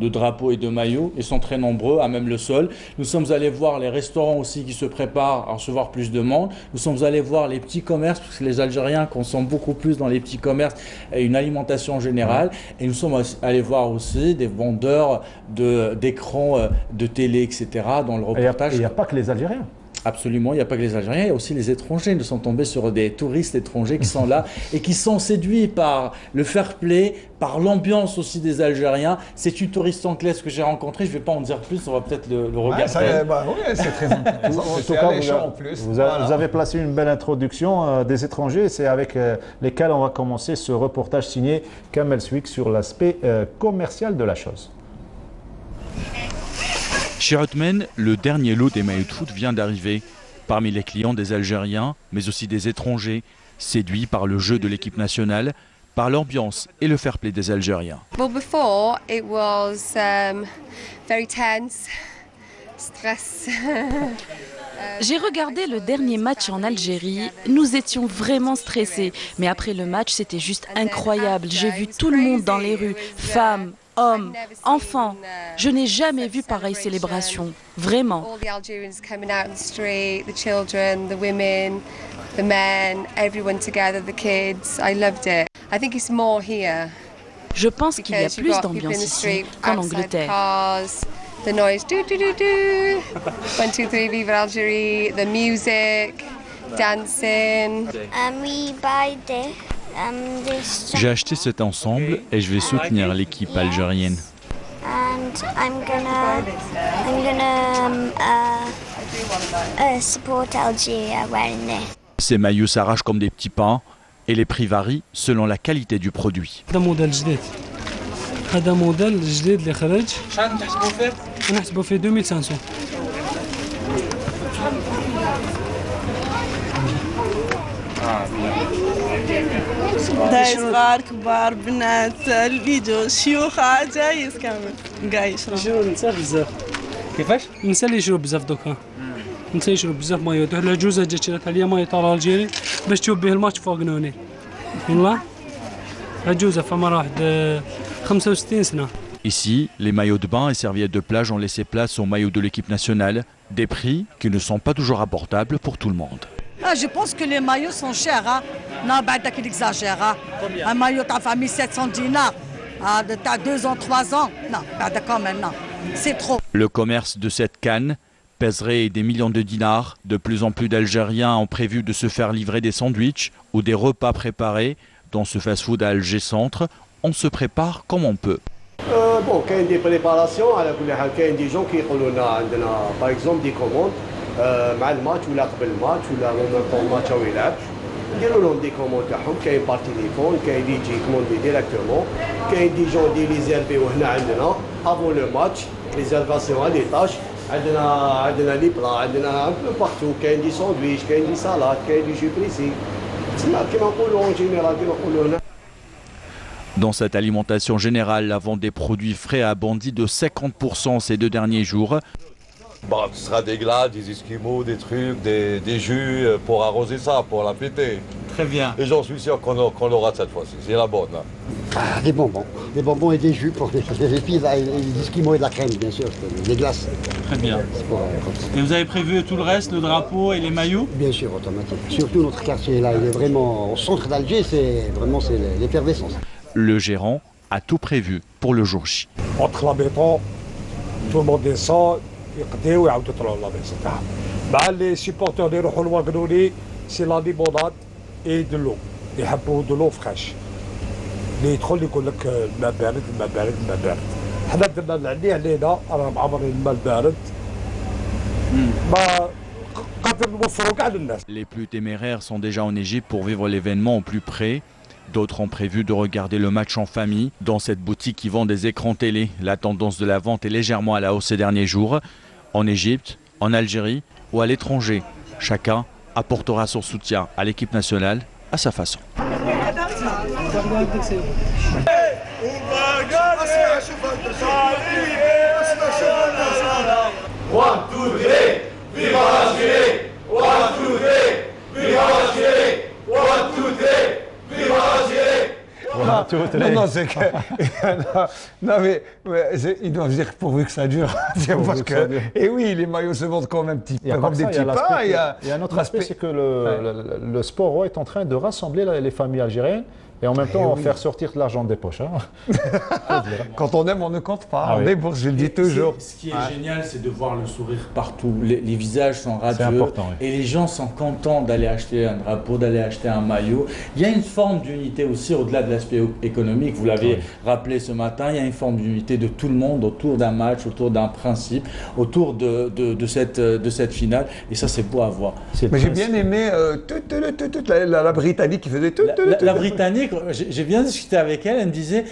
de drapeaux et de maillots. Ils sont très nombreux, à même le sol. Nous sommes allés voir les restaurants aussi qui se préparent à recevoir plus de monde. Nous sommes allés voir les petits commerces, parce que les Algériens consomment beaucoup plus dans les petits commerces et une alimentation générale. Et nous sommes allés voir aussi des vendeurs d'écrans, de télé, etc. dans le reportage. Il n'y a pas que les Algériens. Absolument, il n'y a pas que les Algériens, il y a aussi les étrangers. Nous sommes tombés sur des touristes étrangers qui sont là et qui sont séduits par le fair play, par l'ambiance aussi des Algériens. C'est une touriste anglaise que j'ai rencontrée, je ne vais pas en dire plus, on va peut-être le regarder. Oui, c'est très intéressant. En tout cas, vous avez placé une belle introduction des étrangers. C'est avec lesquels on va commencer ce reportage signé Kamel Swik sur l'aspect commercial de la chose. Chez Othman, le dernier lot des maillots de foot vient d'arriver. Parmi les clients des Algériens, mais aussi des étrangers, séduits par le jeu de l'équipe nationale, par l'ambiance et le fair play des Algériens. Well, before it was very tense, stress. J'ai regardé le dernier match en Algérie, nous étions vraiment stressés. Mais après le match, c'était juste incroyable. J'ai vu tout le monde dans les rues, femmes, hommes, enfants. Je n'ai jamais vu pareille célébration, vraiment. All the Algerians coming out in the street, the children, the women, the men, everyone together, the kids. I loved it. I think it's more here. Je pense qu'il y a plus d'ambiance ici qu'en Angleterre. The noise, do do do do. 1, 2, 3, vive l'Algérie. The music, dancing. We buy this. J'ai acheté cet ensemble et je vais soutenir l'équipe algérienne. And I'm gonna support Algeria wearing this. Ces maillots s'arrachent comme des petits pains et les prix varient selon la qualité du produit. هذا موديل جديد اللي خرج. شحال نحسبوا فيه؟ نحسبوا فيه 2500. صغار كبار بنات اللي يجوا شيوخ عجايز كامل كاع يشربوا. يشرو النساء بزاف. كيفاش؟ النساء اللي يشرو بزاف دوكا. النساء يشرو بزاف مايو. العجوزه جات شرات عليا مايو تاع الجيري باش تشوف به الماتش فوق نوني. والله عجوزه فما واحد 65 سنة. Ici, les maillots de bain et serviettes de plage ont laissé place aux maillots de l'équipe nationale, des prix qui ne sont pas toujours abordables pour tout le monde. Je pense que les maillots sont chers. Hein. Non, bah, il exagère. Hein. Un maillot, t'as fait 1700 dinars. T'as 2 ans, 3 ans. Non, bah, d'accord, maintenant. C'est trop. Le commerce de cette canne pèserait des millions de dinars. De plus en plus d'Algériens ont prévu de se faire livrer des sandwichs ou des repas préparés. Dans ce fast-food à Alger Centre, on se prépare comme on peut. Bon, il y a des préparations, il y a des gens qui ont par exemple des commandes مع الماتش ولا قبل الماتش ولا مومنتون الماتش او يلعب نديروا لهم دي كوموند تاعهم كاين بار تليفون كاين اللي يجي كوموندي ديريكتومون كاين دي جون دي ريزيرفيو هنا عندنا افون لو ماتش ريزيرفاسيون على لي طاش عندنا لي بلا عندنا بارتو كاين دي ساندويتش كاين دي سالاد كاين دي جو بريسي تسمع كيما نقولوا اون جينيرال كيما نقولوا هنا. Dans cette alimentation générale, la vente des produits frais a bondi de 50% ces 2 derniers jours. Bon, ce sera des glaces, des esquimaux, des trucs, des jus pour arroser ça, pour la fêter. Très bien. Et j'en suis sûr qu'on l'aura cette fois-ci, c'est la bonne. Hein. Des bonbons et des jus pour les filles, des esquimaux et de la crème, bien sûr, des glaces. Très bien. Et vous avez prévu tout le reste, le drapeau et les maillots? Bien sûr, automatique. Surtout notre quartier là, il est vraiment au centre d'Alger, c'est l'effervescence. Le gérant a tout prévu pour le jour J. Entre la béton, tout le monde descend, يقضيو ويعاودوا يطلعوا لابيس تاعهم. مع لي سيبورتور اللي يروحوا لواغنوني سي لا ليموناد اي دو لو يحبوا دو لو فريش. اللي يدخل يقول لك الماء بارد الماء بارد الماء بارد. حنا درنا العليه علينا رانا معمرين الماء البارد. ما قادر نوفروا كاع للناس. Les plus téméraires sont déjà en Égypte pour vivre l'événement au plus près. D'autres ont prévu de regarder le match en famille. Dans cette boutique qui vend des écrans télé, la tendance de la vente est légèrement à la hausse ces derniers jours. En Égypte, en Algérie ou à l'étranger, chacun apportera son soutien à l'équipe nationale à sa façon. Non, c'est que. Non, mais ils doivent dire pourvu que ça dure. Parce que, et oui, les maillots se vendent comme un petit peu, comme des petits pains. Il y a un autre aspect, c'est que le sport est en train de rassembler les familles algériennes. Et en même temps, faire sortir de l'argent des poches. Quand on aime, on ne compte pas. On débourse, je le dis toujours. Ce qui est génial, c'est de voir le sourire partout. Les visages sont radieux. Important, et les gens sont contents d'aller acheter un drapeau, d'aller acheter un maillot. Il y a une forme d'unité aussi, au-delà de l'aspect économique. Vous l'avez rappelé ce matin, il y a une forme d'unité de tout le monde autour d'un match, autour d'un principe, autour de cette finale. Et ça, c'est beau à voir. Mais j'ai bien aimé la Britannique qui faisait La Britannique, j'ai bien discuté avec elle, elle me disait